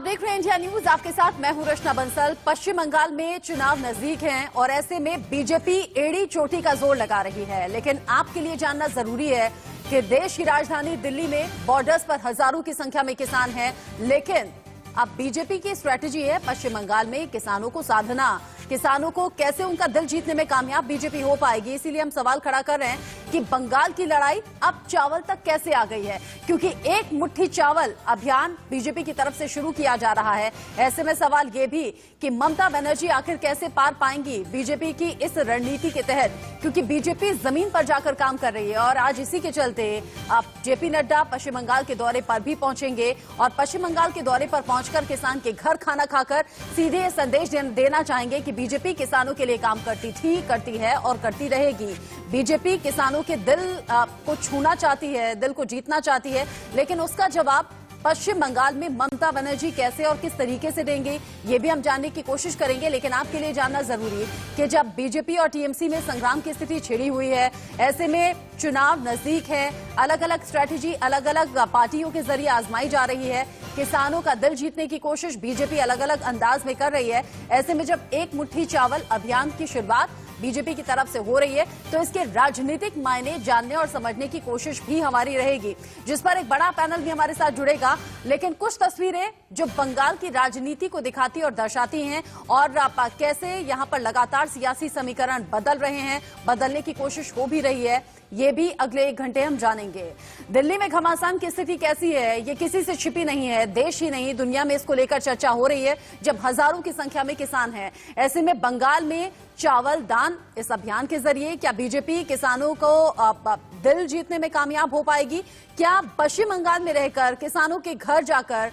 आप देख रहे हैं इंडिया न्यूज। आपके साथ मैं हूं रचना बंसल। पश्चिम बंगाल में चुनाव नजदीक हैं और ऐसे में बीजेपी एड़ी चोटी का जोर लगा रही है। लेकिन आपके लिए जानना जरूरी है कि देश की राजधानी दिल्ली में बॉर्डर्स पर हजारों की संख्या में किसान हैं, लेकिन अब बीजेपी की स्ट्रेटेजी है पश्चिम बंगाल में किसानों को साधना। किसानों को कैसे उनका दिल जीतने में कामयाब बीजेपी हो पाएगी, इसीलिए हम सवाल खड़ा कर रहे हैं कि बंगाल की लड़ाई अब चावल तक कैसे आ गई है, क्योंकि एक मुट्ठी चावल अभियान बीजेपी की तरफ से शुरू किया जा रहा है। ऐसे में सवाल ये भी कि ममता बनर्जी आखिर कैसे पार पाएंगी बीजेपी की इस रणनीति के तहत, क्योंकि बीजेपी जमीन पर जाकर काम कर रही है। और आज इसी के चलते अब जेपी नड्डा पश्चिम बंगाल के दौरे पर भी पहुंचेंगे और पश्चिम बंगाल के दौरे पर पहुंचकर किसान के घर खाना खाकर सीधे संदेश देना चाहेंगे कि बीजेपी किसानों के लिए काम करती थी, करती है और करती रहेगी। बीजेपी किसानों के दिल को छूना चाहती है, दिल को जीतना चाहती है, लेकिन उसका जवाब पश्चिम बंगाल में ममता बनर्जी कैसे और किस तरीके से देंगे, ये भी हम जानने की कोशिश करेंगे। लेकिन आपके लिए जानना जरूरी है कि जब बीजेपी और टीएमसी में संग्राम की स्थिति छिड़ी हुई है, ऐसे में चुनाव नजदीक है, अलग अलग स्ट्रैटेजी अलग अलग पार्टियों के जरिए आजमाई जा रही है। किसानों का दिल जीतने की कोशिश बीजेपी अलग अलग अंदाज में कर रही है। ऐसे में जब एक मुट्ठी चावल अभियान की शुरुआत बीजेपी की तरफ से हो रही है, तो इसके राजनीतिक मायने जानने और समझने की कोशिश भी हमारी रहेगी, जिस पर एक बड़ा पैनल भी हमारे साथ जुड़ेगा। लेकिन कुछ तस्वीरें जो बंगाल की राजनीति को दिखाती और दर्शाती हैं और कैसे यहां पर लगातार सियासी समीकरण बदल रहे हैं, बदलने की कोशिश हो भी रही है, ये भी अगले 1 घंटे हम जानेंगे। दिल्ली में घमासान की स्थिति कैसी है, ये किसी से छिपी नहीं है। देश ही नहीं, दुनिया में इसको लेकर चर्चा हो रही है, जब हजारों की संख्या में किसान हैं। ऐसे में बंगाल में चावल दान इस अभियान के जरिए क्या बीजेपी किसानों को दिल जीतने में कामयाब हो पाएगी? क्या पश्चिम बंगाल में रहकर किसानों के घर जाकर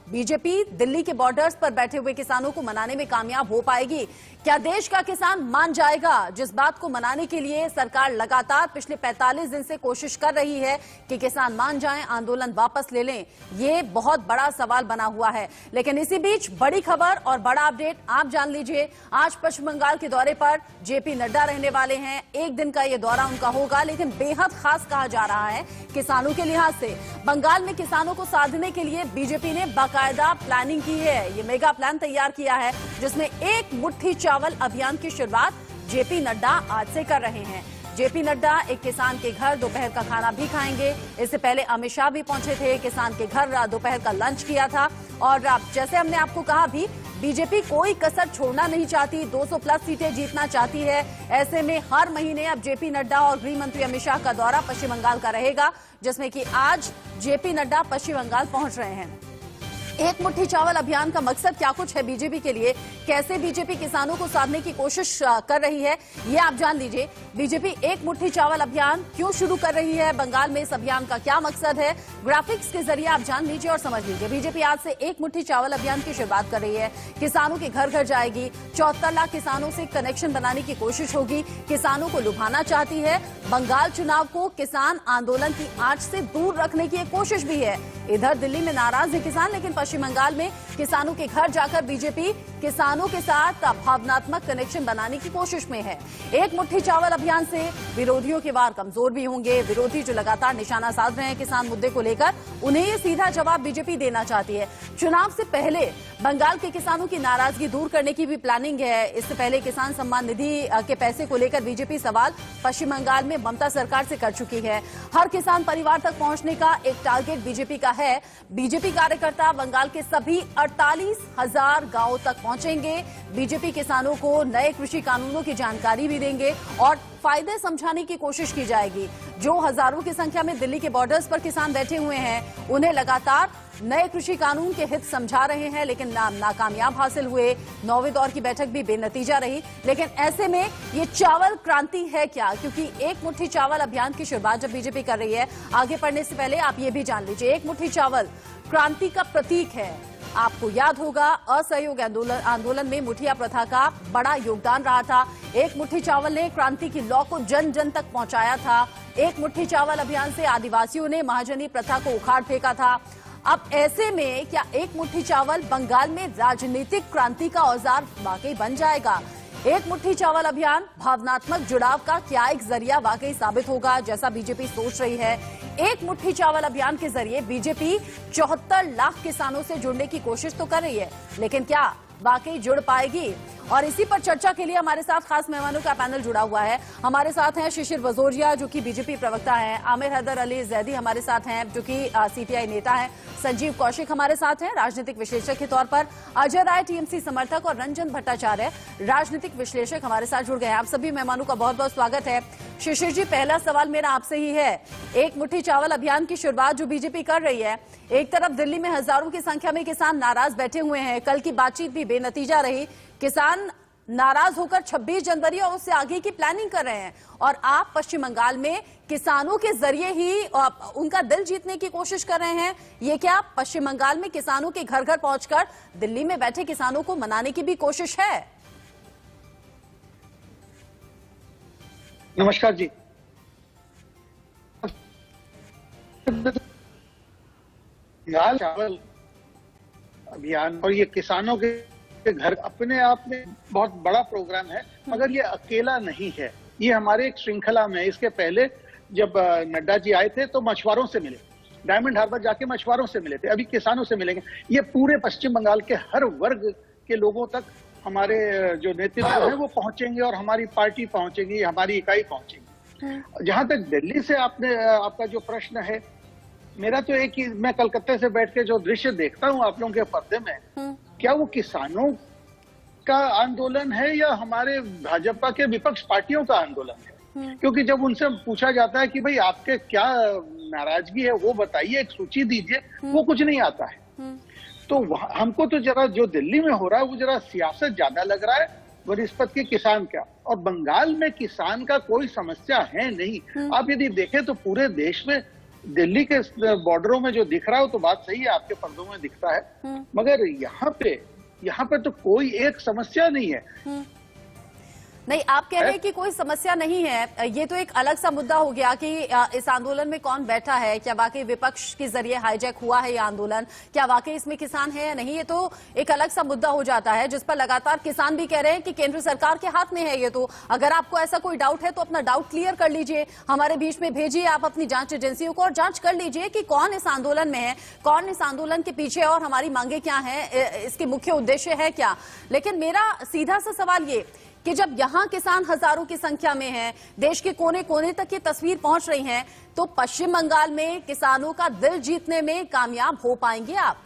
बीजेपी दिल्ली के बॉर्डर्स पर बैठे हुए किसानों को मनाने में कामयाब हो पाएगी? क्या देश का किसान मान जाएगा, जिस बात को मनाने के लिए सरकार लगातार पिछले 45 दिन से कोशिश कर रही है कि किसान मान जाएं, आंदोलन वापस ले लें? ये बहुत बड़ा सवाल बना हुआ है। लेकिन इसी बीच बड़ी खबर और बड़ा अपडेट आप जान लीजिए। आज पश्चिम बंगाल के दौरे पर जेपी नड्डा रहने वाले हैं। 1 दिन का ये दौरा उनका होगा, लेकिन बेहद खास कहा जा रहा है किसानों के लिहाज से। बंगाल में किसानों को साधने के लिए बीजेपी ने बाकायदा प्लानिंग की है। ये मेगा प्लान तैयार किया है, जिसमें एक मुट्ठी चावल अभियान की शुरुआत जेपी नड्डा आज से कर रहे हैं। जेपी नड्डा एक किसान के घर दोपहर का खाना भी खाएंगे। इससे पहले अमित शाह भी पहुंचे थे, किसान के घर दोपहर का लंच किया था। और जैसे हमने आपको कहा भी, बीजेपी कोई कसर छोड़ना नहीं चाहती, 200+ सीटें जीतना चाहती है। ऐसे में हर महीने अब जेपी नड्डा और गृह मंत्री अमित शाह का दौरा पश्चिम बंगाल का रहेगा, जिसमें कि आज जेपी नड्डा पश्चिम बंगाल पहुंच रहे हैं। एक मुट्ठी चावल अभियान का मकसद क्या कुछ है बीजेपी के लिए, कैसे बीजेपी किसानों को साधने की कोशिश कर रही है, ये आप जान लीजिए। बीजेपी एक मुट्ठी चावल अभियान क्यों शुरू कर रही है, बंगाल में इस अभियान का क्या मकसद है, ग्राफिक्स के जरिए आप जान लीजिए और समझ लीजिए। बीजेपी आज से एक मुट्ठी चावल अभियान की शुरुआत कर रही है। किसानों के घर घर जाएगी, 74 लाख किसानों से कनेक्शन बनाने की कोशिश होगी, किसानों को लुभाना चाहती है। बंगाल चुनाव को किसान आंदोलन की आंच से दूर रखने की एक कोशिश भी है। इधर दिल्ली में नाराज है किसान, लेकिन पश्चिम बंगाल में किसानों के घर जाकर बीजेपी किसानों के साथ भावनात्मक कनेक्शन बनाने की कोशिश में है। एक मुट्ठी चावल अभियान से विरोधियों के वार कमजोर भी होंगे। विरोधी जो लगातार निशाना साध रहे हैं किसान मुद्दे को लेकर, उन्हें ये सीधा जवाब बीजेपी देना चाहती है। चुनाव से पहले बंगाल के किसानों की नाराजगी दूर करने की भी प्लानिंग है। इससे पहले किसान सम्मान निधि के पैसे को लेकर बीजेपी सवाल पश्चिम बंगाल में ममता सरकार से कर चुकी है। हर किसान परिवार तक पहुंचने का एक टारगेट बीजेपी का है। बीजेपी कार्यकर्ता बंगाल के सभी 48,000 गांवों तक पहुंचेंगे। बीजेपी किसानों को नए कृषि कानूनों की जानकारी भी देंगे और फायदे समझाने की कोशिश की जाएगी। जो हजारों की संख्या में दिल्ली के बॉर्डर्स पर किसान बैठे हुए हैं, उन्हें लगातार नए कृषि कानून के हित समझा रहे हैं, लेकिन नाकामयाब हासिल हुए। 9वें दौर की बैठक भी बेनतीजा रही। लेकिन ऐसे में ये चावल क्रांति है क्या, क्योंकि एक मुट्ठी चावल अभियान की शुरुआत जब बीजेपी कर रही है, आगे बढ़ने से पहले आप ये भी जान लीजिए, एक मुट्ठी चावल क्रांति का प्रतीक है। आपको याद होगा, असहयोग आंदोलन में मुठिया प्रथा का बड़ा योगदान रहा था। एक मुट्ठी चावल ने क्रांति की लौ को जन जन तक पहुंचाया था। एक मुट्ठी चावल अभियान से आदिवासियों ने महाजनी प्रथा को उखाड़ फेंका था। अब ऐसे में क्या एक मुट्ठी चावल बंगाल में राजनीतिक क्रांति का औजार वाकई बन जाएगा? एक मुट्ठी चावल अभियान भावनात्मक जुड़ाव का क्या एक जरिया वाकई साबित होगा, जैसा बीजेपी सोच रही है। एक मुट्ठी चावल अभियान के जरिए बीजेपी 74 लाख किसानों से जुड़ने की कोशिश तो कर रही है, लेकिन क्या वाकई जुड़ पाएगी? और इसी पर चर्चा के लिए हमारे साथ खास मेहमानों का पैनल जुड़ा हुआ है। हमारे साथ हैं शिशिर वजोरिया, जो कि बीजेपी प्रवक्ता हैं, आमिर हैदर अली जैदी हमारे साथ हैं, जो कि सीपीआई नेता हैं, संजीव कौशिक हमारे साथ हैं राजनीतिक विश्लेषक के तौर पर, अजय राय टीएमसी समर्थक और रंजन भट्टाचार्य राजनीतिक विश्लेषक हमारे साथ जुड़ गए हैं। आप सभी मेहमानों का बहुत बहुत स्वागत है। शिशिर जी, पहला सवाल मेरा आपसे ही है। एक मुट्ठी चावल अभियान की शुरुआत जो बीजेपी कर रही है, एक तरफ दिल्ली में हजारों की संख्या में किसान नाराज बैठे हुए हैं, कल की बातचीत भी बेनतीजा रही, किसान नाराज होकर 26 जनवरी और उससे आगे की प्लानिंग कर रहे हैं, और आप पश्चिम बंगाल में किसानों के जरिए ही उनका दिल जीतने की कोशिश कर रहे हैं। ये क्या पश्चिम बंगाल में किसानों के घर घर पहुंचकर दिल्ली में बैठे किसानों को मनाने की भी कोशिश है? नमस्कार जी। बंगाल चावल अभियान और ये किसानों के घर अपने आप में बहुत बड़ा प्रोग्राम है, मगर ये अकेला नहीं है, ये हमारे एक श्रृंखला में। इसके पहले जब नड्डा जी आए थे तो मछुआरों से मिले, डायमंड हार्बर जाके मछुआरों से मिले थे, अभी किसानों से मिलेंगे। ये पूरे पश्चिम बंगाल के हर वर्ग के लोगों तक हमारे जो नेतृत्व है वो पहुंचेंगे, और हमारी पार्टी पहुंचेगी, हमारी इकाई पहुंचेगी। जहां तक दिल्ली से आपका जो प्रश्न है, मेरा तो एक ही, मैं कलकत्ते से बैठ के जो दृश्य देखता हूँ आप लोगों के पर्दे में, क्या वो किसानों का आंदोलन है या हमारे भाजपा के विपक्ष पार्टियों का आंदोलन है? क्योंकि जब उनसे पूछा जाता है कि भाई आपके क्या नाराजगी है वो बताइए, एक सूची दीजिए, वो कुछ नहीं आता है। तो हमको तो जरा जो दिल्ली में हो रहा है वो जरा सियासत ज्यादा लग रहा है बनिस्बत के किसान का, और बंगाल में किसान का कोई समस्या है नहीं। आप यदि देखें तो पूरे देश में दिल्ली के बॉर्डरों में जो दिख रहा हो तो बात सही है, आपके पर्दों में दिखता है, मगर यहाँ पे तो कोई एक समस्या नहीं है। नहीं, आप कह रहे हैं कि कोई समस्या नहीं है, ये तो एक अलग सा मुद्दा हो गया कि इस आंदोलन में कौन बैठा है, क्या वाकई विपक्ष के जरिए हाईजैक हुआ है ये आंदोलन, क्या वाकई इसमें किसान है या नहीं, ये तो एक अलग सा मुद्दा हो जाता है, जिस पर लगातार किसान भी कह रहे हैं कि केंद्र सरकार के हाथ में है ये। तो अगर आपको ऐसा कोई डाउट है तो अपना डाउट क्लियर कर लीजिए, हमारे बीच में भेजिए आप अपनी जांच एजेंसियों को, और जांच कर लीजिए कि कौन इस आंदोलन में है, कौन इस आंदोलन के पीछे है, और हमारी मांगे क्या है, इसके मुख्य उद्देश्य है क्या। लेकिन मेरा सीधा सा सवाल ये कि जब यहां किसान हजारों की संख्या में हैं, देश के कोने कोने तक ये तस्वीर पहुंच रही है, तो पश्चिम बंगाल में किसानों का दिल जीतने में कामयाब हो पाएंगे आप?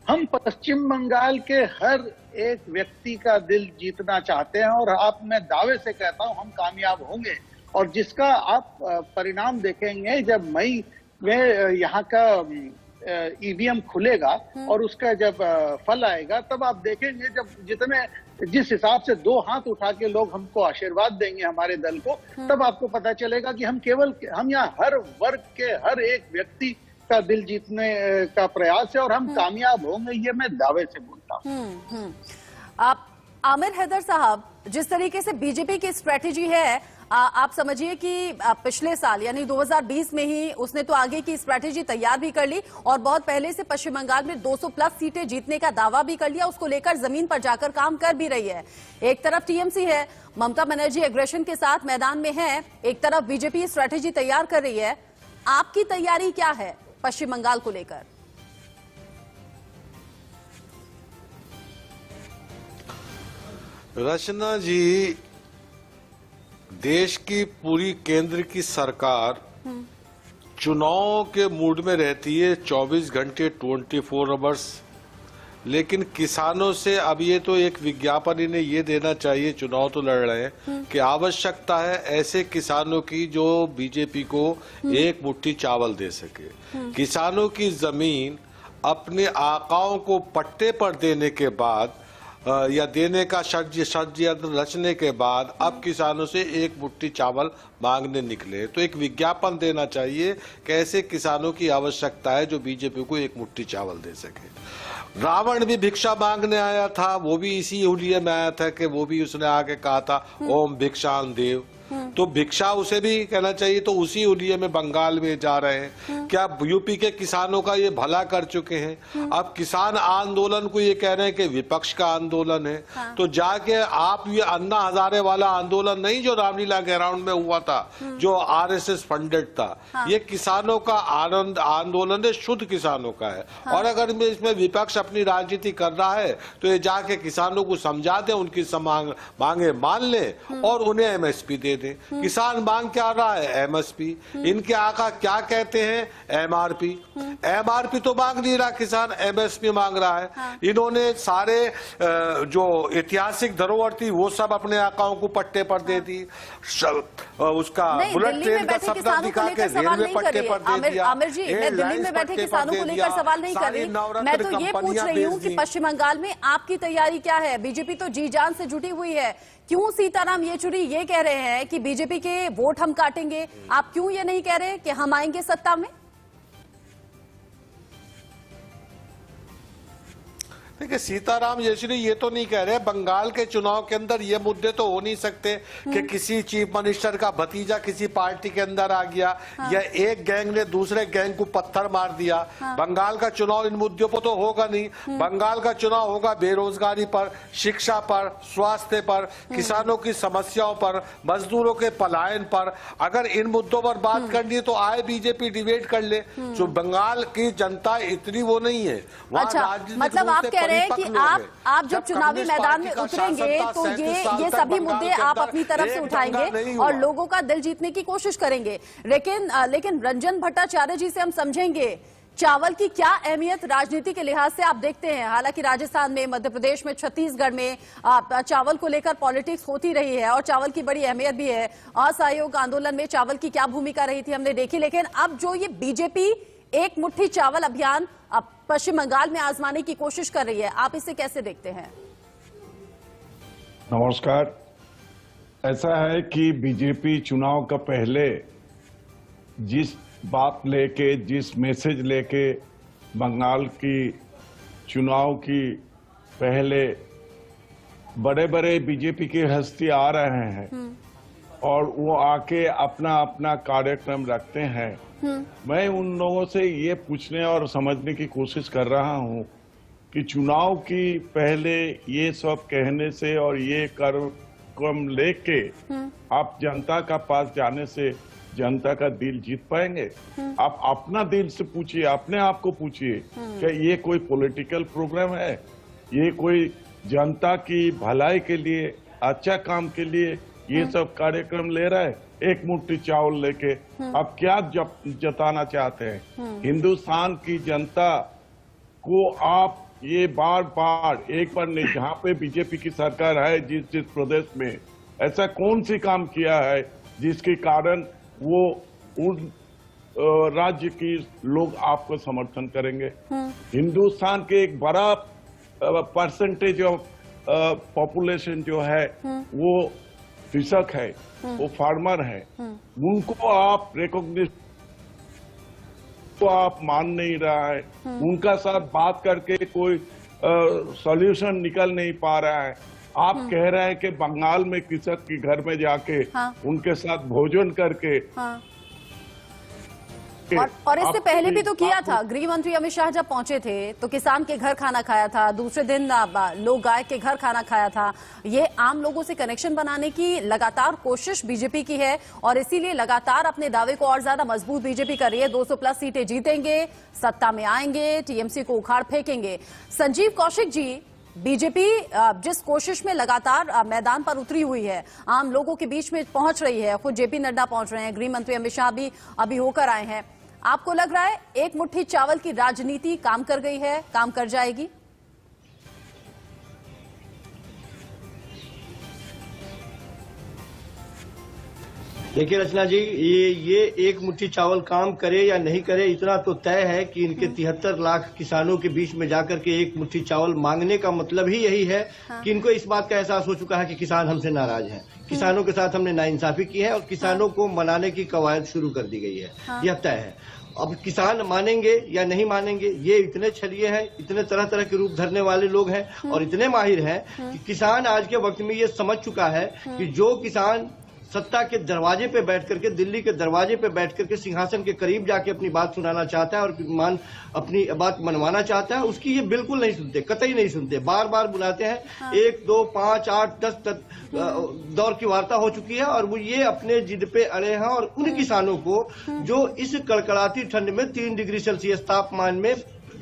हम पश्चिम बंगाल के हर एक व्यक्ति का दिल जीतना चाहते हैं, और आप, मैं दावे से कहता हूं, हम कामयाब होंगे। और जिसका आप परिणाम देखेंगे जब मई में यहाँ का ईवीएम खुलेगा और उसका जब फल आएगा, तब आप देखेंगे जब जिस हिसाब से दो हाथ उठा के लोग हमको आशीर्वाद देंगे हमारे दल को, तब आपको पता चलेगा कि हम यहाँ हर वर्ग के हर एक व्यक्ति का दिल जीतने का प्रयास है, और हम कामयाब होंगे, ये मैं दावे से बोलता हूँ। आप आमिर हैदर साहब, जिस तरीके से बीजेपी की स्ट्रेटेजी है, आप समझिए कि पिछले साल यानी 2020 में ही उसने तो आगे की स्ट्रेटेजी तैयार भी कर ली, और बहुत पहले से पश्चिम बंगाल में 200 प्लस सीटें जीतने का दावा भी कर लिया, उसको लेकर जमीन पर जाकर काम कर भी रही है। एक तरफ टीएमसी है, ममता बनर्जी एग्रेशन के साथ मैदान में है, एक तरफ बीजेपी स्ट्रेटेजी तैयार कर रही है। आपकी तैयारी क्या है पश्चिम बंगाल को लेकर? रचना जी, देश की पूरी केंद्र की सरकार चुनाव के मूड में रहती है 24 घंटे 24 आवर्स, लेकिन किसानों से अब ये तो एक विज्ञापन इन्हें ये देना चाहिए, चुनाव तो लड़ रहे हैं, कि आवश्यकता है ऐसे किसानों की जो बीजेपी को एक मुट्ठी चावल दे सके। किसानों की जमीन अपने आकाओं को पट्टे पर देने के बाद या देने का षड्यंत्र रचने के बाद अब किसानों से एक मुट्ठी चावल मांगने निकले, तो एक विज्ञापन देना चाहिए कि ऐसे किसानों की आवश्यकता है जो बीजेपी को एक मुट्ठी चावल दे सके। रावण भी भिक्षा मांगने आया था, वो भी इसी हुलिये में आया था कि वो भी उसने आके कहा था ओम भिक्षान देव, तो भिक्षा उसे भी कहना चाहिए। तो उसी उलिये में बंगाल में जा रहे हैं। क्या यूपी के किसानों का ये भला कर चुके हैं? अब किसान आंदोलन को ये कह रहे हैं कि विपक्ष का आंदोलन है। तो जाके आप ये अन्ना हजारे वाला आंदोलन नहीं जो रामलीला ग्राउंड में हुआ था, जो आरएसएस फंडेड था, ये किसानों का आंदोलन है, शुद्ध किसानों का है। और अगर इसमें विपक्ष अपनी राजनीति कर रहा है तो ये जाके किसानों को समझा दे, उनकी मांगे मान ले और उन्हें एमएसपी दे दे। किसान मांग क्या रहा है? एमएसपी। इनके आका क्या कहते हैं? एमआरपी। एमआरपी तो मांग नहीं रहा किसान, एमएसपी मांग रहा है। इन्होंने सारे जो ऐतिहासिक धरोहर थी वो सब अपने आकाओं को पट्टे पर दे दी। उसका बुलेट ट्रेन का सपना दिखा के रेलवे पट्टे पर दे दिया। आमिर जी, मैं दिल्ली में बैठे किसानों को लेकर सवाल नहीं कर रही, मैं तो ये पूछ रही हूँ कि पश्चिम बंगाल में आपकी तैयारी क्या है? बीजेपी तो जी जान से जुटी हुई है। क्यों सीताराम येचुरी ये कह रहे हैं कि बीजेपी के वोट हम काटेंगे? आप क्यों ये नहीं कह रहे कि हम आएंगे सत्ता में? देखिए, सीताराम येचुरी ये तो नहीं कह रहे बंगाल के चुनाव के अंदर ये मुद्दे तो हो नहीं सकते कि किसी चीफ मिनिस्टर का भतीजा किसी पार्टी के अंदर आ गया या एक गैंग ने दूसरे गैंग को पत्थर मार दिया। बंगाल का चुनाव इन मुद्दों पर तो होगा नहीं। बंगाल का चुनाव होगा बेरोजगारी पर, शिक्षा पर, स्वास्थ्य पर, किसानों की समस्याओं पर, मजदूरों के पलायन पर। अगर इन मुद्दों पर बात करनी है तो आए बीजेपी डिबेट कर ले। जो बंगाल की जनता इतनी वो नहीं है। अच्छा, मतलब आप कह रहे हैं कि आप जब चुनावी मैदान में उतरेंगे तो ये सभी मुद्दे आप अपनी तरफ से उठाएंगे और लोगों का दिल जीतने की कोशिश करेंगे। लेकिन रंजन भट्टाचार्य जी से हम समझेंगे चावल की क्या अहमियत राजनीति के लिहाज से आप देखते हैं। हालांकि राजस्थान में, मध्य प्रदेश में, छत्तीसगढ़ में चावल को लेकर पॉलिटिक्स होती रही है और चावल की बड़ी अहमियत भी है। असहयोग आंदोलन में चावल की क्या भूमिका रही थी हमने देखी। लेकिन अब जो ये बीजेपी एक मुट्ठी चावल अभियान अब पश्चिम बंगाल में आजमाने की कोशिश कर रही है, आप इसे कैसे देखते हैं? नमस्कार। ऐसा है कि बीजेपी चुनाव का पहले जिस बात लेके, जिस मैसेज लेके बंगाल की चुनाव की पहले बड़े बड़े बीजेपी के हस्ती आ रहे हैं और वो आके अपना अपना कार्यक्रम रखते हैं, मैं उन लोगों से ये पूछने और समझने की कोशिश कर रहा हूं कि चुनाव की पहले ये सब कहने से और ये कार्यक्रम लेके आप जनता का पास जाने से जनता का दिल जीत पाएंगे? आप अपना दिल से पूछिए, अपने आप को पूछिए, क्या ये कोई पॉलिटिकल प्रोग्राम है? ये कोई जनता की भलाई के लिए, अच्छा काम के लिए ये सब कार्यक्रम ले रहा है? एक मुट्ठी चावल लेके आप क्या जताना चाहते हैं? हिंदुस्तान की जनता को आप ये बार बार, एक बार नहीं, जहां पे बीजेपी की सरकार है, जिस प्रदेश में, ऐसा कौन सी काम किया है जिसके कारण वो उन राज्य की लोग आपको समर्थन करेंगे? हिंदुस्तान के एक बड़ा परसेंटेज ऑफ पॉपुलेशन जो है वो कृषक है, वो फार्मर है। उनको आप रिकॉग्निशन तो आप मान नहीं रहा है। उनका साथ बात करके कोई सॉल्यूशन निकल नहीं पा रहा है। आप कह रहे हैं कि बंगाल में कृषक के घर में जाके उनके साथ भोजन करके और इससे पहले भी तो किया था। गृह मंत्री अमित शाह जब पहुंचे थे तो किसान के घर खाना खाया था, दूसरे दिन लोग गाय के घर खाना खाया था। ये आम लोगों से कनेक्शन बनाने की लगातार कोशिश बीजेपी की है और इसीलिए लगातार अपने दावे को और ज्यादा मजबूत बीजेपी कर रही है। 200 प्लस सीटें जीतेंगे, सत्ता में आएंगे, टीएमसी को उखाड़ फेंकेंगे। संजीव कौशिक जी, बीजेपी जिस कोशिश में लगातार मैदान पर उतरी हुई है, आम लोगों के बीच में पहुंच रही है, खुद जेपी नड्डा पहुंच रहे हैं, गृह मंत्री अमित शाह भी अभी होकर आए हैं, आपको लग रहा है एक मुट्ठी चावल की राजनीति काम कर गई है, काम कर जाएगी? देखिए रचना जी, ये एक मुट्ठी चावल काम करे या नहीं करे, इतना तो तय है कि इनके 73 लाख किसानों के बीच में जाकर के एक मुट्ठी चावल मांगने का मतलब ही यही है कि इनको इस बात का एहसास हो चुका है कि किसान हमसे नाराज हैं, किसानों के साथ हमने नाइंसाफी की है और किसानों को मनाने की कवायद शुरू कर दी गई है। यह तय है। अब किसान मानेंगे या नहीं मानेंगे, ये इतने छलिए हैं, इतने तरह तरह के रूप धरने वाले लोग हैं और इतने माहिर हैं कि किसान आज के वक्त में ये समझ चुका है कि जो किसान सत्ता के दरवाजे पे बैठ करके, दिल्ली के दरवाजे पे बैठ करके सिंहासन के करीब जाके अपनी बात सुनाना चाहता है और अपनी बात मनवाना चाहता है, उसकी ये बिल्कुल नहीं सुनते, कतई नहीं सुनते। बार बार बुलाते हैं। हाँ। 1, 2, 5, 8, 10 तक दौर की वार्ता हो चुकी है और वो ये अपने जिद पे अड़े हैं। और उन किसानों को जो इस कड़कड़ाती ठंड में 3 डिग्री सेल्सियस तापमान में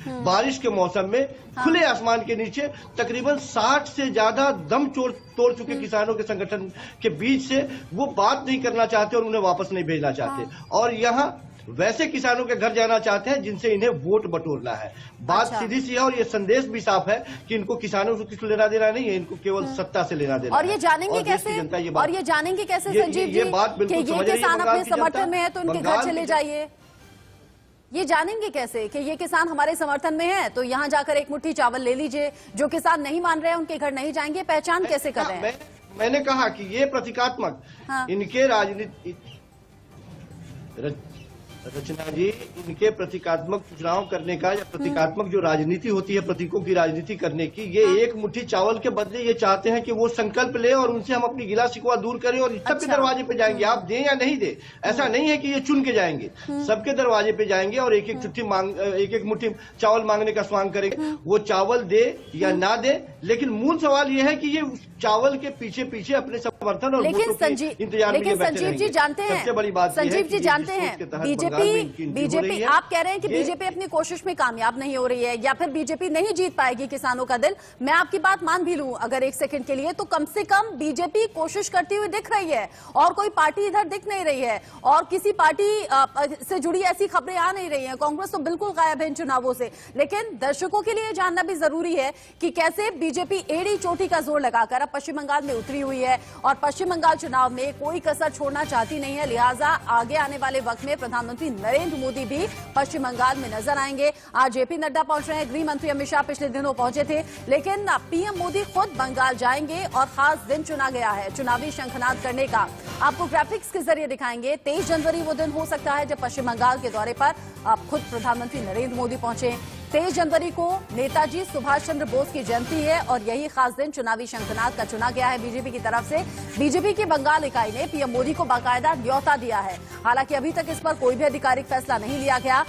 बारिश के मौसम में खुले आसमान के नीचे तकरीबन 60 से ज्यादा दम तोड़ चुके किसानों के संगठन के बीच से वो बात नहीं करना चाहते और उन्हें वापस नहीं भेजना चाहते। और यहाँ वैसे किसानों के घर जाना चाहते हैं जिनसे इन्हें वोट बटोरना है। बात सीधी सी है और ये संदेश भी साफ है कि इनको किसानों से कुछ लेना देना नहीं है, इनको केवल सत्ता से लेना देना। और ये जानेंगे कैसे, और ये जानेंगे कैसे संजीव जी, ये बात बिल्कुल कि ये किसान अपने समर्थन में है तो इनके घर चले जाइए? ये जानेंगे कैसे कि ये किसान हमारे समर्थन में है तो यहाँ जाकर एक मुट्ठी चावल ले लीजिए? जो किसान नहीं मान रहे हैं उनके घर नहीं जाएंगे, पहचान कैसे कर रहे हैं? मैंने कहा कि ये प्रतीकात्मक, इनके राजनीति रचना जी, इनके प्रतीकात्मक चुनाव करने का या प्रतीकात्मक जो राजनीति होती है, प्रतीकों की राजनीति करने की, ये एक मुट्ठी चावल के बदले ये चाहते हैं कि वो संकल्प ले और उनसे हम अपनी गिला शिकवा दूर करें और सबके दरवाजे पे जाएंगे। आप दें या नहीं दे, ऐसा नहीं है कि ये चुन के जाएंगे, सबके दरवाजे पे जाएंगे और एक एक मुट्ठी चावल मांगने का स्वांग करेंगे। वो चावल दे या ना दे, लेकिन मूल सवाल ये है कि ये चावल के पीछे पीछे अपने समर्थन और लेकिन संजीव जी जानते हैं, सबसे बड़ी बात संजीव जी जानते हैं, बीजेपी आप कह रहे हैं कि बीजेपी अपनी कोशिश में कामयाब नहीं हो रही है या फिर बीजेपी नहीं जीत पाएगी किसानों का दिल। मैं आपकी बात मान भी लूं अगर एक सेकंड के लिए, तो कम से कम बीजेपी कोशिश करती हुई दिख रही है और कोई पार्टी इधर दिख नहीं रही है और किसी पार्टी से जुड़ी ऐसी खबरें आ नहीं रही हैं। कांग्रेस तो बिल्कुल गायब है इन चुनावों से। लेकिन दर्शकों के लिए जानना भी जरूरी है कि कैसे बीजेपी एड़ी चोटी का जोर लगाकर अब पश्चिम बंगाल में उतरी हुई है और पश्चिम बंगाल चुनाव में कोई कसर छोड़ना चाहती नहीं है। लिहाजा आगे आने वाले वक्त में प्रधानमंत्री नरेंद्र मोदी भी पश्चिम बंगाल में नजर आएंगे। आज जेपी नड्डा पहुंच रहे हैं, गृह मंत्री अमित शाह पिछले दिनों पहुंचे थे, लेकिन पीएम मोदी खुद बंगाल जाएंगे और खास दिन चुना गया है चुनावी शंखनाद करने का। आपको ग्राफिक्स के जरिए दिखाएंगे। 23 जनवरी वो दिन हो सकता है जब पश्चिम बंगाल के दौरे पर अब खुद प्रधानमंत्री नरेंद्र मोदी पहुंचे। 23 जनवरी को नेताजी सुभाष चंद्र बोस की जयंती है और यही खास दिन चुनावी शंखनाद का चुना गया है बीजेपी की तरफ से। बीजेपी की बंगाल इकाई ने पीएम मोदी को बाकायदा न्योता दिया है। हालांकि अभी तक इस पर कोई भी आधिकारिक फैसला नहीं लिया गया।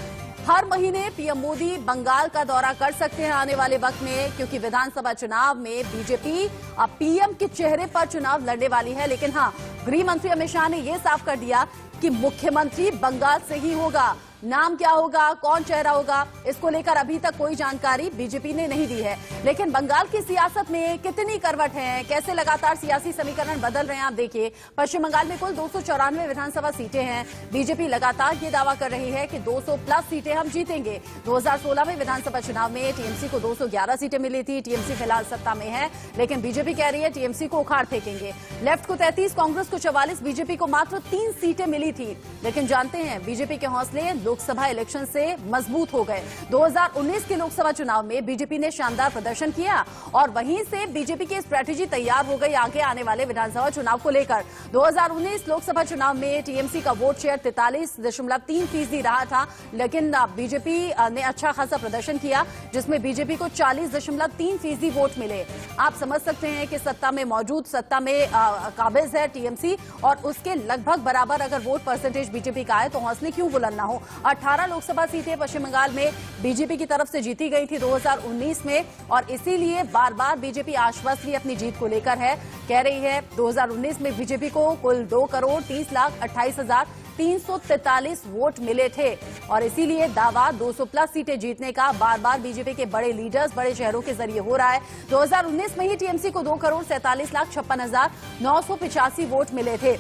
हर महीने पीएम मोदी बंगाल का दौरा कर सकते हैं आने वाले वक्त में, क्योंकि विधानसभा चुनाव में बीजेपी अब पीएम के चेहरे पर चुनाव लड़ने वाली है। लेकिन हाँ, गृह मंत्री अमित शाह ने यह साफ कर दिया कि मुख्यमंत्री बंगाल से ही होगा। नाम क्या होगा, कौन चेहरा होगा, इसको लेकर अभी तक कोई जानकारी बीजेपी ने नहीं दी है। लेकिन बंगाल की सियासत में कितनी करवट है, कैसे लगातार सियासी समीकरण बदल रहे हैं, आप देखिए। पश्चिम बंगाल में कुल 294 विधानसभा सीटें हैं। बीजेपी लगातार ये दावा कर रही है कि 200 प्लस सीटें हम जीतेंगे। 2016 में विधानसभा चुनाव में टीएमसी को 211 सीटें मिली थी। टीएमसी फिलहाल सत्ता में है, लेकिन बीजेपी कह रही है टीएमसी को उखाड़ फेंकेंगे। लेफ्ट को 33, कांग्रेस को 44, बीजेपी को मात्र 3 सीटें मिली थी। लेकिन जानते हैं बीजेपी के हौसले लोकसभा इलेक्शन से मजबूत हो गए। 2019 के लोकसभा चुनाव में बीजेपी ने शानदार प्रदर्शन किया और वहीं से बीजेपी की स्ट्रेटेजी तैयार हो गई आगे आने वाले विधानसभा चुनाव को लेकर। 2019 लोकसभा चुनाव में टीएमसी का वोट शेयर 43.3% रहा था, लेकिन बीजेपी ने अच्छा खासा प्रदर्शन किया, जिसमें बीजेपी को 40.3% वोट मिले। आप समझ सकते हैं कि सत्ता में मौजूद, सत्ता में काबिज है टीएमसी और उसके लगभग बराबर अगर वोट परसेंटेज बीजेपी का है तो हौसले क्यों बुलंद ना हो। 18 लोकसभा सीटें पश्चिम बंगाल में बीजेपी की तरफ से जीती गई थी 2019 में और इसीलिए बार बार बीजेपी आश्वस्त भी अपनी जीत को लेकर है। कह रही है 2019 में बीजेपी को कुल 2,30,28,343 वोट मिले थे और इसीलिए दावा 200 प्लस सीटें जीतने का बार बार बीजेपी के बड़े लीडर्स, बड़े शहरों के जरिए हो रहा है। 2019 में ही टीएमसी को 2,47,56,985 वोट मिले थे।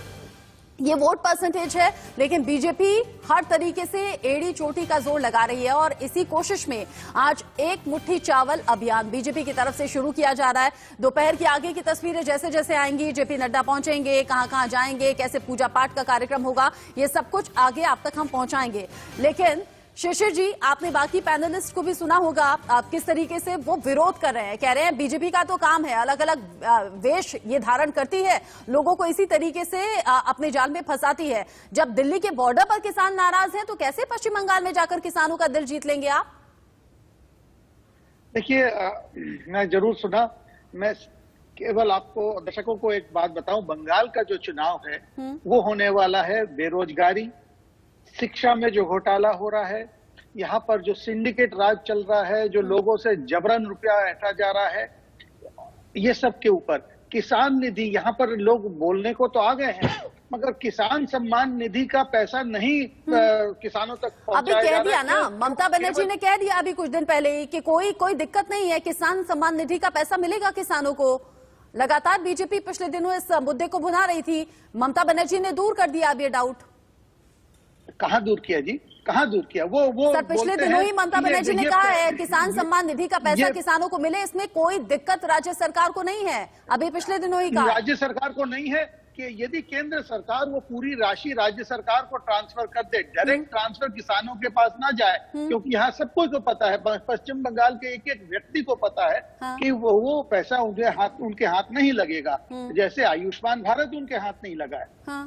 ये वोट परसेंटेज है, लेकिन बीजेपी हर तरीके से एड़ी चोटी का जोर लगा रही है और इसी कोशिश में आज एक मुट्ठी चावल अभियान बीजेपी की तरफ से शुरू किया जा रहा है। दोपहर की आगे की तस्वीरें जैसे जैसे आएंगी, जेपी नड्डा पहुंचेंगे, कहां कहां जाएंगे, कैसे पूजा पाठ का कार्यक्रम होगा, ये सब कुछ आगे आप तक हम पहुंचाएंगे। लेकिन शिशिर जी, आपने बाकी पैनलिस्ट को भी सुना होगा आप किस तरीके से वो विरोध कर रहे हैं। कह रहे हैं बीजेपी का तो काम है, अलग अलग वेश ये धारण करती है, लोगों को इसी तरीके से अपने जाल में फंसाती है। जब दिल्ली के बॉर्डर पर किसान नाराज हैं तो कैसे पश्चिम बंगाल में जाकर किसानों का दिल जीत लेंगे आप? देखिए, मैं जरूर सुना, मैं केवल आपको दर्शकों को एक बात बताऊं, बंगाल का जो चुनाव है वो होने वाला है बेरोजगारी, शिक्षा में जो घोटाला हो रहा है, यहाँ पर जो सिंडिकेट राज चल रहा है, जो लोगों से जबरन रुपया ऐंठा जा रहा है, ये सब के ऊपर किसान निधि, यहाँ पर लोग बोलने को तो आ गए हैं मगर किसान सम्मान निधि का पैसा नहीं किसानों तक अभी पहुंचाया कह जा दिया रहा है। ना, ममता बनर्जी ने कह दिया अभी कुछ दिन पहले ही कि कोई दिक्कत नहीं है, किसान सम्मान निधि का पैसा मिलेगा किसानों को। लगातार बीजेपी पिछले दिनों इस मुद्दे को भुना रही थी, ममता बनर्जी ने दूर कर दिया अब ये डाउट। कहाँ दूर किया जी, कहाँ दूर किया? वो सर पिछले बोलते दिनों हैं ही ममता कि बनर्जी ने ये कहा है किसान सम्मान निधि का पैसा ये- किसानों को मिले, इसमें कोई दिक्कत राज्य सरकार को नहीं है। अभी पिछले दिनों ही कहा। राज्य सरकार को नहीं है कि यदि केंद्र सरकार वो पूरी राशि राज्य सरकार को ट्रांसफर कर दे, डायरेक्ट ट्रांसफर किसानों के पास ना जाए, क्योंकि यहाँ सबको को पता है, पश्चिम बंगाल के एक एक व्यक्ति को पता है कि वो पैसा उनके हाथ नहीं लगेगा, जैसे आयुष्मान भारत उनके हाथ नहीं लगा है। हाँ।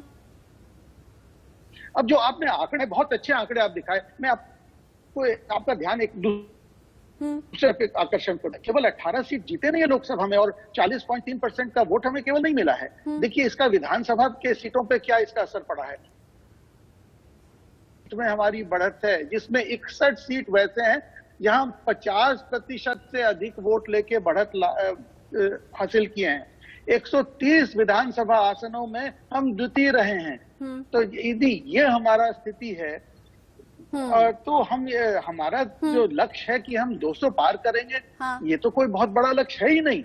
अब जो आपने आंकड़े, बहुत अच्छे आंकड़े आप दिखाए, मैं आपको आपका ध्यान एक दूसरे पे आकर्षण को, केवल 18 सीट जीते नहीं है लोकसभा में और 40.3% का वोट हमें केवल नहीं मिला है। देखिए इसका विधानसभा के सीटों पे क्या इसका असर पड़ा है। में हमारी बढ़त है जिसमें 61 सीट वैसे हैं जहां 50% से अधिक वोट लेके बढ़त हासिल किए हैं। 130 विधानसभा आसनों में हम द्वितीय रहे हैं। तो यदि ये हमारा स्थिति है तो हम हमारा जो लक्ष्य है कि हम 200 पार करेंगे, ये तो कोई बहुत बड़ा लक्ष्य है ही नहीं।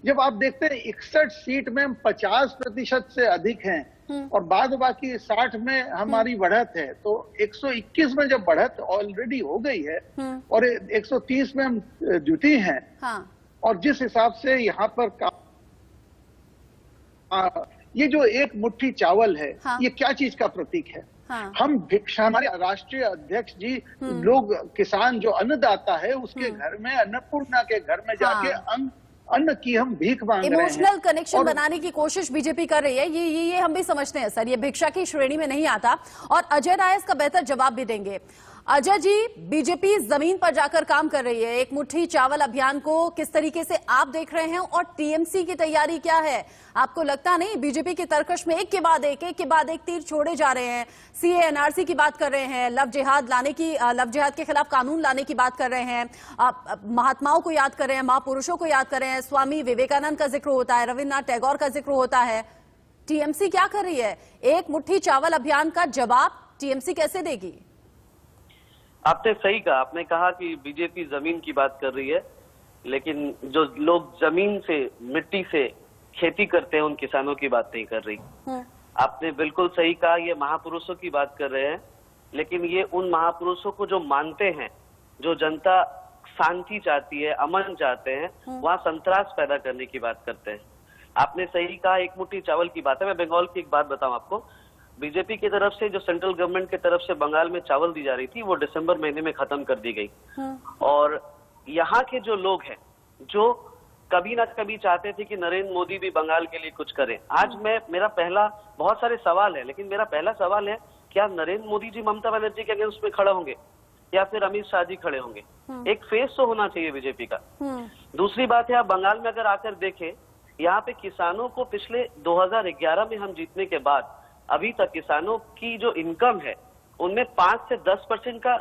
जब आप देखते हैं 61 सीट में हम 50% से अधिक हैं और बाद बाकी 60 में हमारी बढ़त है, तो 121 में जब बढ़त ऑलरेडी हो गई है और 130 में हम द्वितीय हैं, और जिस हिसाब से यहाँ पर ये जो एक मुट्ठी चावल है, ये क्या चीज का प्रतीक है? हम भिक्षा, हमारे राष्ट्रीय अध्यक्ष जी, लोग किसान जो अन्नदाता है उसके घर में, अन्नपूर्णा के घर में जाके अन्न की हम भीख मांग रहे हैं। इमोशनल कनेक्शन बनाने की कोशिश बीजेपी कर रही है, ये हम भी समझते हैं सर, ये भिक्षा की श्रेणी में नहीं आता। और अजय राय इसका बेहतर जवाब भी देंगे। अजय जी, बीजेपी जमीन पर जाकर काम कर रही है, एक मुट्ठी चावल अभियान को किस तरीके से आप देख रहे हैं और टीएमसी की तैयारी क्या है? आपको लगता नहीं बीजेपी के तर्कश में एक के बाद एक तीर छोड़े जा रहे हैं? सीए एनआरसी की बात कर रहे हैं, लव जिहाद के खिलाफ कानून लाने की बात कर रहे हैं, महात्माओं को याद कर रहे हैं, महापुरुषों को याद कर रहे हैं, स्वामी विवेकानंद का जिक्र होता है, रविन्द्रनाथ टैगोर का जिक्र होता है। टीएमसी क्या कर रही है? एक मुट्ठी चावल अभियान का जवाब टीएमसी कैसे देगी? आपने सही कहा, आपने कहा कि बीजेपी जमीन की बात कर रही है, लेकिन जो लोग जमीन से, मिट्टी से खेती करते हैं उन किसानों की बात नहीं कर रही। आपने बिल्कुल सही कहा, ये महापुरुषों की बात कर रहे हैं, लेकिन ये उन महापुरुषों को जो मानते हैं, जो जनता शांति चाहती है, अमन चाहते हैं, वहां संतरास पैदा करने की बात करते हैं। आपने सही कहा, एक मुट्ठी चावल की बात है। मैं बंगाल की एक बात बताऊं आपको, बीजेपी की तरफ से जो सेंट्रल गवर्नमेंट की तरफ से बंगाल में चावल दी जा रही थी, वो दिसंबर महीने में खत्म कर दी गई। और यहाँ के जो लोग हैं, जो कभी ना कभी चाहते थे कि नरेंद्र मोदी भी बंगाल के लिए कुछ करें, आज मेरा पहला, बहुत सारे सवाल है, लेकिन मेरा पहला सवाल है, क्या नरेंद्र मोदी जी ममता बनर्जी के अगेंस्ट में खड़े होंगे या फिर अमित शाह जी खड़े होंगे? एक फेस तो होना चाहिए बीजेपी का। दूसरी बात है, आप बंगाल में अगर आकर देखें, यहाँ पे किसानों को पिछले 2011 में हम जीतने के बाद अभी तक किसानों की जो इनकम है उनमें 5 से 10% का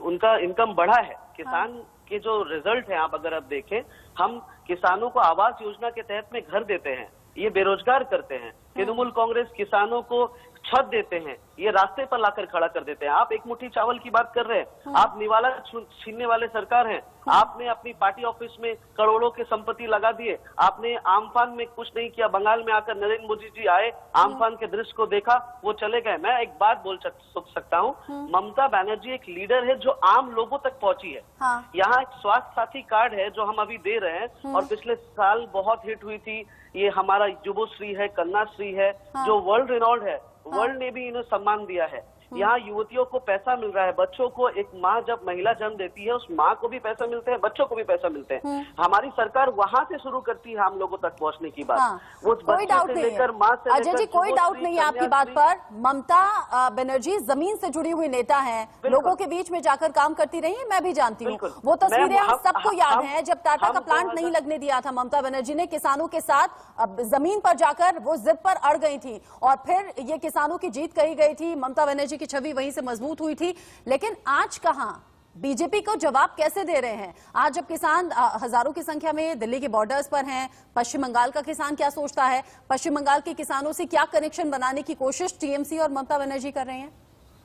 उनका इनकम बढ़ा है। किसान के जो रिजल्ट है, आप अगर देखें, हम किसानों को आवास योजना के तहत में घर देते हैं, ये बेरोजगार करते हैं। तृणमूल कांग्रेस किसानों को छत देते हैं, ये रास्ते पर लाकर खड़ा कर देते हैं। आप एक मुट्ठी चावल की बात कर रहे हैं, आप निवाला छीनने वाले सरकार हैं। आपने अपनी पार्टी ऑफिस में करोड़ों के संपत्ति लगा दिए, आपने आमफान में कुछ नहीं किया। बंगाल में आकर नरेंद्र मोदी जी आए, आमफान के दृश्य को देखा, वो चले गए। मैं एक बात बोल सकता हूँ, ममता बनर्जी एक लीडर है जो आम लोगों तक पहुंची है। यहाँ एक स्वास्थ्य साथी कार्ड है जो हम अभी दे रहे हैं, और पिछले साल बहुत हिट हुई थी। ये हमारा युवश्री है, कन्याश्री है, जो वर्ल्ड रिनॉल्ड है, वर्ल्ड ने भी इन्हें सम्मान दिया है। यहाँ युवतियों को पैसा मिल रहा है, बच्चों को एक माँ जब महिला जन्म देती है उस माँ को भी पैसा मिलते हैं, बच्चों को भी पैसा मिलते हैं। हमारी सरकार वहां से शुरू करती है हम लोगों तक पहुंचने की बात। हाँ, वो कोई डाउट नहीं है अजय जी, कोई डाउट नहीं है आपकी बात पर। ममता बनर्जी जमीन से जुड़ी हुई नेता हैं, लोगों के बीच में जाकर काम करती रही है, मैं भी जानती हूँ। वो तस्वीरें हम सबको याद है जब टाटा का प्लांट नहीं लगने दिया था ममता बनर्जी ने, किसानों के साथ जमीन पर जाकर वो जिद पर अड़ गई थी और फिर ये किसानों की जीत कही गई थी। ममता बनर्जी की छवि वहीं से मजबूत हुई थी। लेकिन आज कहां, बीजेपी को जवाब कैसे दे रहे हैं? आज जब किसान हजारों की संख्या में दिल्ली के बॉर्डर्स पर हैं, पश्चिम बंगाल का किसान क्या सोचता है, पश्चिम बंगाल के किसानों से क्या कनेक्शन बनाने की कोशिश टीएमसी और ममता बनर्जी कर रहे हैं?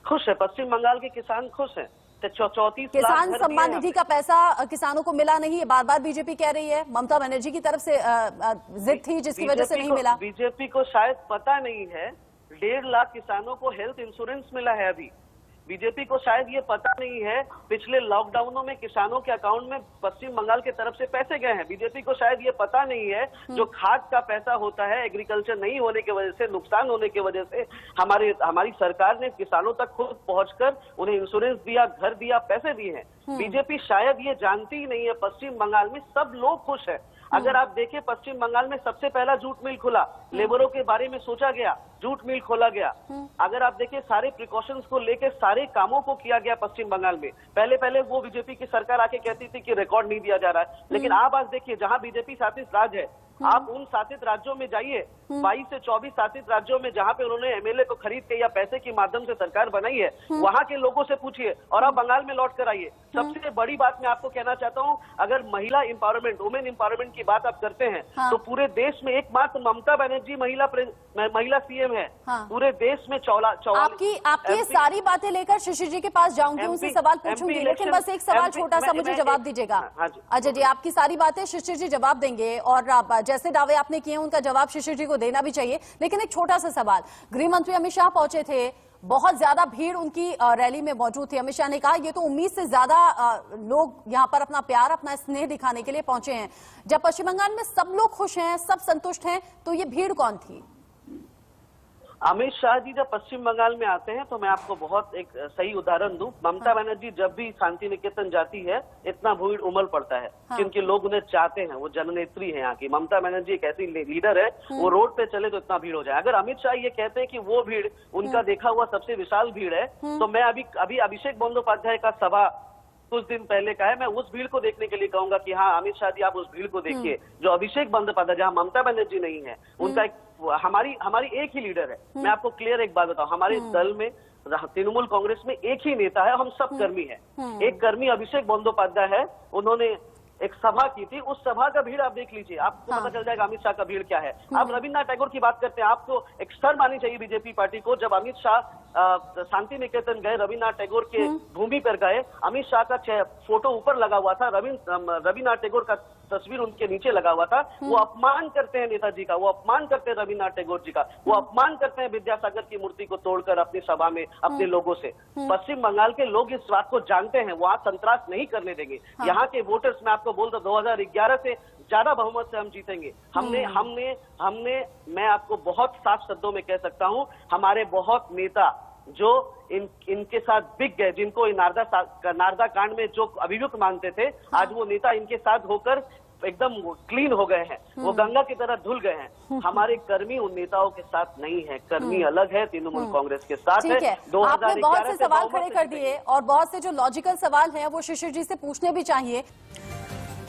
खुश है, पश्चिम बंगाल के किसान खुश हैं। 34 किसान सम्मान निधि का पैसा किसानों को मिला नहीं है, बार बार बीजेपी कह रही है। ममता बनर्जी की तरफ से जिद थी जिसकी वजह से नहीं मिला। बीजेपी को शायद पता नहीं है 1.5 लाख किसानों को हेल्थ इंश्योरेंस मिला है अभी। बीजेपी को शायद ये पता नहीं है पिछले लॉकडाउनों में किसानों के अकाउंट में पश्चिम बंगाल की तरफ से पैसे गए हैं। बीजेपी को शायद ये पता नहीं है जो खाद का पैसा होता है एग्रीकल्चर नहीं होने की वजह से, नुकसान होने की वजह से हमारी सरकार ने किसानों तक खुद पहुंचकर उन्हें इंश्योरेंस दिया, घर दिया, पैसे दिए हैं। बीजेपी शायद ये जानती ही नहीं है पश्चिम बंगाल में सब लोग खुश है। अगर आप देखें पश्चिम बंगाल में सबसे पहला जूट मिल खुला, लेबरों के बारे में सोचा गया, जूट मिल खोला गया। अगर आप देखें सारे प्रिकॉशंस को लेकर सारे कामों को किया गया पश्चिम बंगाल में। पहले वो बीजेपी की सरकार आके कहती थी कि रिकॉर्ड नहीं दिया जा रहा है, लेकिन आप आज देखिए जहां बीजेपी शासित राज्य है, आप उन शासित राज्यों में जाइए, 22 से 24 शासित राज्यों में जहां पे उन्होंने एमएलए को खरीद के या पैसे के माध्यम से सरकार बनाई है, वहां के लोगों से पूछिए और आप बंगाल में लौट कर आइए। सबसे बड़ी बात मैं आपको कहना चाहता हूं, अगर महिला एम्पावरमेंट, वुमेन एम्पावरमेंट की बात आप करते हैं तो पूरे देश में एकमात्र ममता बनर्जी महिला सीएम है। पूरे देश में आपकी सारी बातें लेकर शिशिर जी के पास जाऊंगी, उनसे सवाल पूछूंगी, लेकिन बस एक सवाल छोटा सा मुझे जवाब दीजिएगा। अजय जी, आपकी सारी बातें शिशिर जी जवाब देंगे और जैसे दावे आपने किए उनका जवाब शिशिर जी को देना भी चाहिए। लेकिन एक छोटा सा सवाल, गृह मंत्री अमित शाह पहुंचे थे, बहुत ज्यादा भीड़ उनकी रैली में मौजूद थी। अमित शाह ने कहा ये तो उम्मीद से ज्यादा लोग यहाँ पर अपना प्यार, अपना स्नेह दिखाने के लिए पहुंचे हैं। जब पश्चिम बंगाल में सब लोग खुश हैं, सब संतुष्ट हैं, तो ये भीड़ कौन थी? अमित शाह जी जब पश्चिम बंगाल में आते हैं तो मैं आपको बहुत एक सही उदाहरण दूं। ममता बनर्जी जब भी शांति निकेतन जाती है इतना भीड़ उमड़ पड़ता है क्योंकि लोग उन्हें चाहते हैं, वो जननेत्री है यहाँ की। ममता बनर्जी एक ऐसी लीडर है, वो रोड पे चले तो इतना भीड़ हो जाए। अगर अमित शाह ये कहते हैं कि वो भीड़ उनका देखा हुआ सबसे विशाल भीड़ है, तो मैं अभी अभिषेक बंदोपाध्याय का सभा कुछ दिन पहले का है, मैं उस भीड़ को देखने के लिए कहूंगा कि हाँ अमित शाह जी आप उस भीड़ को देखिए जो अभिषेक बंदोपाध्याय, जहाँ ममता बनर्जी नहीं है, उनका हमारी एक ही लीडर है। मैं आपको क्लियर एक बात बताऊं, हमारे दल में तृणमूल कांग्रेस में एक ही नेता है, हम सब कर्मी हैं। एक कर्मी अभिषेक बंदोपाध्याय है, उन्होंने एक सभा की थी, उस सभा का भीड़ आप देख लीजिए, आपको पता चल जाएगा अमित शाह का भीड़ क्या है। आप रविन्द्रनाथ टैगोर की बात करते हैं, आपको एक शर्म आनी चाहिए बीजेपी पार्टी को। जब अमित शाह शांति निकेतन गए, रविन्द्रनाथ टैगोर के भूमि पर गए, अमित शाह का फोटो ऊपर लगा हुआ था, रविन्द्रनाथ टैगोर का तस्वीर उनके नीचे लगा हुआ था। वो अपमान करते हैं नेताजी का, वो अपमान करते हैं रविन्द्रनाथ टैगोर जी का, वो अपमान करते हैं विद्यासागर की मूर्ति को तोड़कर अपनी सभा में अपने लोगों से। पश्चिम बंगाल के लोग इस बात को जानते हैं, वहां संतरास नहीं करने देंगे। यहाँ के वोटर्स, मैं आपको बोल दूं, 2011 से ज्यादा बहुमत से हम जीतेंगे। हमने मैं आपको बहुत साफ शब्दों में कह सकता हूं, हमारे बहुत नेता जो इनके साथ बिक गए, जिनको नारदा कांड में जो अभियुक्त मानते थे, आज वो नेता इनके साथ होकर एकदम क्लीन हो गए हैं, वो गंगा की तरह धुल गए हैं। हमारे कर्मी उन नेताओं के साथ नहीं है, कर्मी अलग है, तृणमूल कांग्रेस के साथ है। आपने बहुत से सवाल खड़े कर दिए और बहुत से जो लॉजिकल सवाल हैं वो शिशिर जी से पूछने भी चाहिए।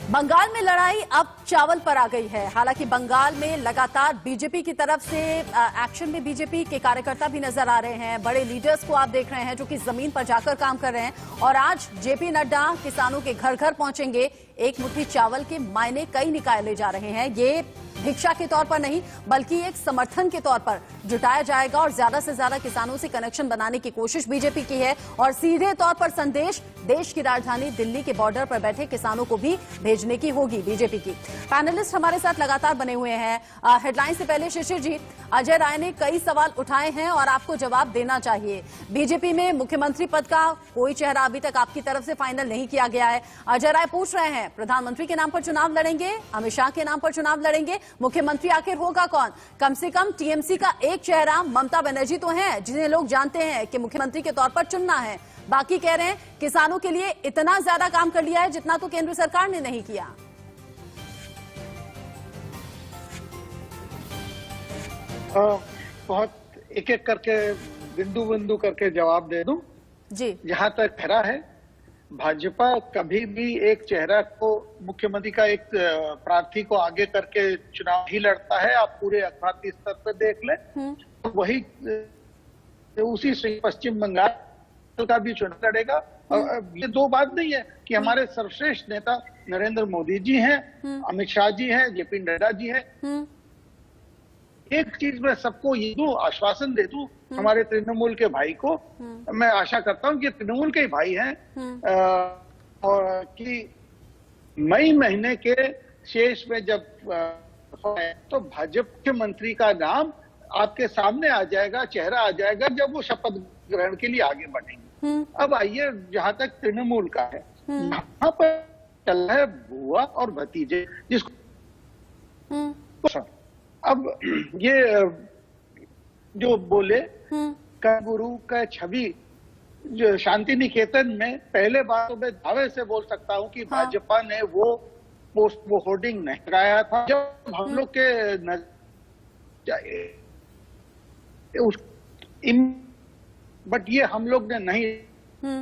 बंगाल में लड़ाई अब चावल पर आ गई है। हालांकि बंगाल में लगातार बीजेपी की तरफ से एक्शन में बीजेपी के कार्यकर्ता भी नजर आ रहे हैं, बड़े लीडर्स को आप देख रहे हैं जो कि जमीन पर जाकर काम कर रहे हैं। और आज जेपी नड्डा किसानों के घर घर पहुंचेंगे, एक मुट्ठी चावल के मायने कई निकाले जा रहे हैं। ये भिक्षा के तौर पर नहीं बल्कि एक समर्थन के तौर पर जुटाया जाएगा और ज्यादा से ज्यादा किसानों से कनेक्शन बनाने की कोशिश बीजेपी की है और सीधे तौर पर संदेश देश की राजधानी दिल्ली के बॉर्डर पर बैठे किसानों को भी भेजने की होगी बीजेपी की। पैनलिस्ट हमारे साथ लगातार बने हुए हैं। हेडलाइन से पहले शिशिर जी, अजय राय ने कई सवाल उठाए हैं और आपको जवाब देना चाहिए। बीजेपी में मुख्यमंत्री पद का कोई चेहरा अभी तक आपकी तरफ से फाइनल नहीं किया गया है। अजय राय पूछ रहे हैं प्रधानमंत्री के नाम पर चुनाव लड़ेंगे, अमित शाह के नाम पर चुनाव लड़ेंगे, मुख्यमंत्री आखिर होगा कौन? कम से कम टीएमसी का एक चेहरा ममता बनर्जी तो हैं, जिन्हें लोग जानते हैं कि मुख्यमंत्री के तौर पर चुनना है। बाकी कह रहे हैं किसानों के लिए इतना ज्यादा काम कर लिया है जितना तो केंद्र सरकार ने नहीं किया। बहुत एक एक करके बिंदु बिंदु करके जवाब दे दूं। जी, जहां तक खरा है, भाजपा कभी भी एक चेहरा को, मुख्यमंत्री का एक प्रार्थी को आगे करके चुनाव ही लड़ता है। आप पूरे अखाती स्तर पर देख लें, वही उसी से पश्चिम बंगाल का भी चुनाव लड़ेगा। और ये दो बात नहीं है कि हमारे सर्वश्रेष्ठ नेता नरेंद्र मोदी जी हैं, अमित शाह जी हैं, जेपी नड्डा जी हैं। एक चीज मैं सबको ये दूं, आश्वासन दे दूं हमारे तृणमूल के भाई को, मैं आशा करता हूं कि तृणमूल के ही भाई हैं, और कि मई महीने के शेष में जब तो भाजपा के मंत्री का नाम आपके सामने आ जाएगा, चेहरा आ जाएगा, जब वो शपथ ग्रहण के लिए आगे बढ़ेंगे। अब आइए जहां तक तृणमूल का है, वहां पर चल रहा है बुआ और भतीजे, जिसको अब ये जो बोले का गुरु का छवि जो शांति निकेतन में, पहले बार तो मैं दावे से बोल सकता हूं कि भाजपा ने वो पोस्ट, वो होर्डिंग नहीं लगाया था। जब हम लोग के बट ये हम लोग ने नहीं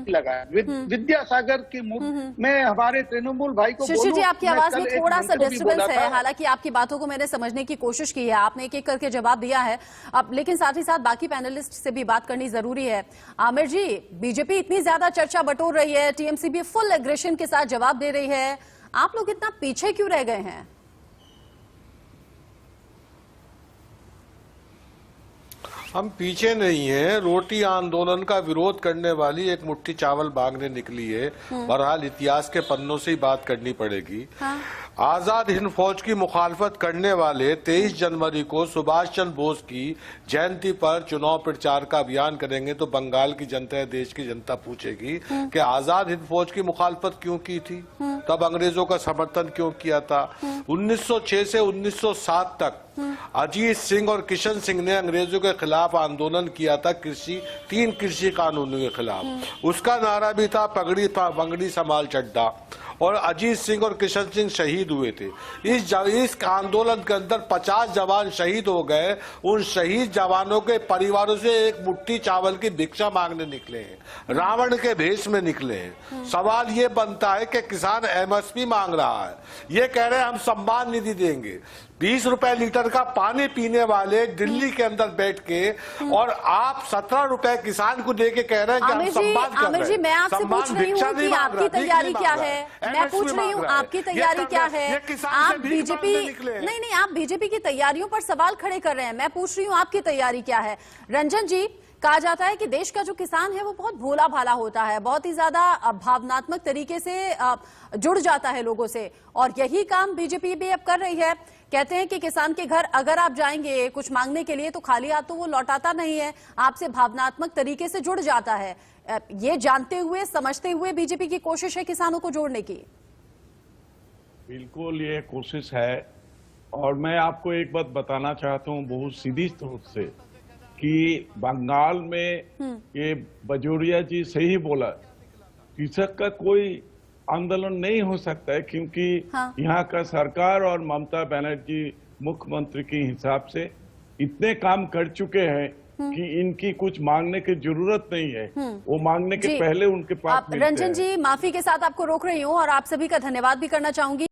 लगाया। विद्यासागर की मैं हमारे तृणमूल भाई को शिशिर जी, आपकी आवाज में थोड़ा सा डिस्टर्बेंस है। हालांकि आपकी बातों को मैंने समझने की कोशिश की है, आपने एक एक करके जवाब दिया है अब, लेकिन साथ ही साथ बाकी पैनलिस्ट से भी बात करनी जरूरी है। आमिर जी, बीजेपी इतनी ज्यादा चर्चा बटोर रही है, टीएमसी भी फुल एग्रेशन के साथ जवाब दे रही है, आप लोग इतना पीछे क्यों रह गए हैं? हम पीछे नहीं हैं। रोटी आंदोलन का विरोध करने वाली एक मुट्ठी चावल मांगने निकली है। बहरहाल इतिहास के पन्नों से ही बात करनी पड़ेगी। आजाद हिंद फौज की मुखालफत करने वाले 23 जनवरी को सुभाष चंद्र बोस की जयंती पर चुनाव प्रचार का अभियान करेंगे तो बंगाल की जनता या देश की जनता पूछेगी कि आजाद हिंद फौज की मुखालफत क्यों की थी, तब अंग्रेजों का समर्थन क्यों किया था। 1906 से 1907 तक अजीत सिंह और किशन सिंह ने अंग्रेजों के खिलाफ आंदोलन किया था, 3 कृषि कानूनों के खिलाफ। उसका नारा भी था पगड़ी संभाल चड्डा, और अजीत सिंह और किशन सिंह शहीद हुए थे। इस आंदोलन के अंदर 50 जवान शहीद हो गए। उन शहीद जवानों के परिवारों से एक मुट्ठी चावल की भिक्षा मांगने निकले हैं, रावण के भेष में निकले हैं। सवाल ये बनता है कि किसान एमएसपी मांग रहा है, ये कह रहे हैं हम सम्मान निधि देंगे। 20 रुपए लीटर का पानी पीने वाले दिल्ली के अंदर बैठ के, और आप 17 रुपए किसान को दे के कह रहे हैं कि हम सम्मान कर रहे हैं। आमिर जी, मैं आपसे पूछ रही हूँ कि आपकी तैयारी क्या है? मैं पूछ रही हूँ आपकी तैयारी क्या है? आप बीजेपी नहीं, आप बीजेपी की तैयारियों पर सवाल खड़े कर रहे हैं। मैं पूछ रही हूँ आपकी तैयारी क्या है? रंजन जी, कहा जाता है कि देश का जो किसान है वो बहुत भोला भाला होता है, बहुत ही ज्यादा भावनात्मक तरीके से जुड़ जाता है लोगों से, और यही काम बीजेपी भी अब कर रही है। कहते हैं कि किसान के घर अगर आप जाएंगे कुछ मांगने के लिए तो खाली हाथ तो वो लौटाता नहीं है, आपसे भावनात्मक तरीके से जुड़ जाता है। ये जानते हुए समझते हुए बीजेपी की कोशिश है किसानों को जोड़ने की। बिल्कुल ये कोशिश है, और मैं आपको एक बात बताना चाहता हूँ बहुत सीधी तौर से कि बंगाल में ये बजोरिया जी सही बोला, कृषक का कोई आंदोलन नहीं हो सकता है, क्योंकि यहाँ का सरकार और ममता बनर्जी मुख्यमंत्री के हिसाब से इतने काम कर चुके हैं कि इनकी कुछ मांगने की जरूरत नहीं है। वो मांगने के पहले उनके पास मिलते हैं। रंजन जी, माफी के साथ आपको रोक रही हूँ और आप सभी का धन्यवाद भी करना चाहूंगी।